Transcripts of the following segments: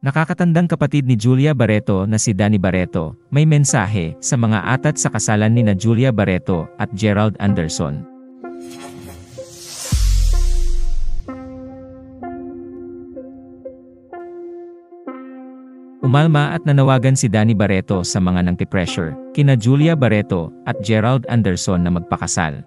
Nakakatandang kapatid ni Julia Barreto na si Danny Barreto, may mensahe sa mga atat sa kasalan nina Julia Barreto at Gerald Anderson. Umalma at nanawagan si Danny Barreto sa mga nangti-pressure, kina Julia Barreto at Gerald Anderson na magpakasal.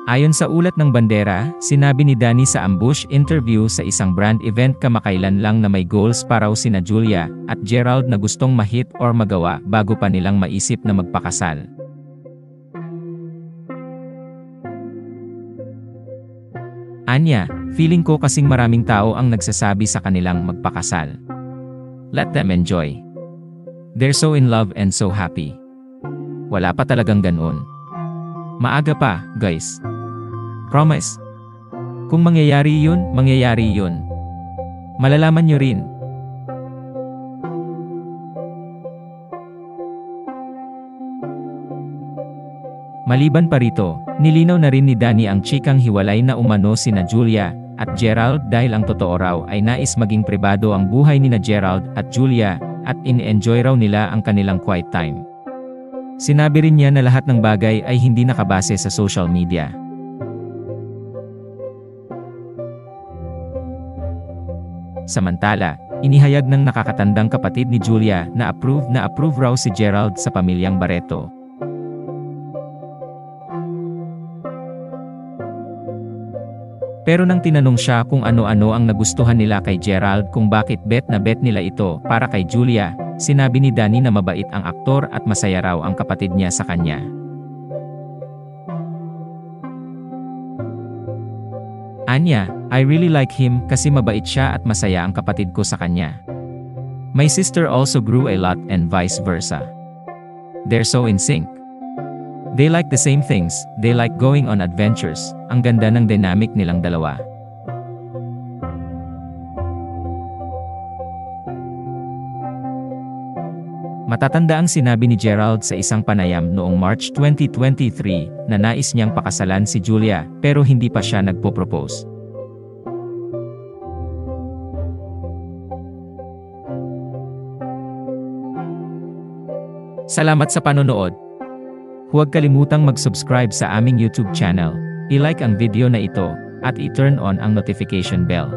Ayon sa ulat ng Bandera, sinabi ni Danny sa ambush interview sa isang brand event kamakailan lang na may goals pa raw sina Julia at Gerald na gustong ma-hit or magawa bago pa nilang maisip na magpakasal. Anya, feeling ko kasing maraming tao ang nagsasabi sa kanilang magpakasal. Let them enjoy. They're so in love and so happy. Wala pa talagang ganoon. Maaga pa, guys. Promise. Kung mangyayari yun, mangyayari yun. Malalaman nyo rin. Maliban pa rito, nilinaw na rin ni Danny ang chikang hiwalay na umano sina Julia at Gerald dahil ang totoo raw ay nais maging pribado ang buhay nina Gerald at Julia at in-enjoy raw nila ang kanilang quiet time. Sinabi rin niya na lahat ng bagay ay hindi nakabase sa social media. Samantala, inihayag ng nakakatandang kapatid ni Julia na approve raw si Gerald sa pamilyang Barreto. Pero nang tinanong siya kung ano-ano ang nagustuhan nila kay Gerald kung bakit bet na bet nila ito para kay Julia, sinabi ni Danny na mabait ang aktor at masaya raw ang kapatid niya sa kanya. Anya, I really like him kasi mabait siya at masaya ang kapatid ko sa kanya. My sister also grew a lot and vice versa. They're so in sync. They like the same things, they like going on adventures. Ang ganda ng dynamic nilang dalawa. Matatanda ang sinabi ni Gerald sa isang panayam noong March 2023 na nais niyang pakasalan si Julia pero hindi pa siya nagpo-propose. Salamat sa panonood. Huwag kalimutang mag-subscribe sa aming YouTube channel, i-like ang video na ito, at i-turn on ang notification bell.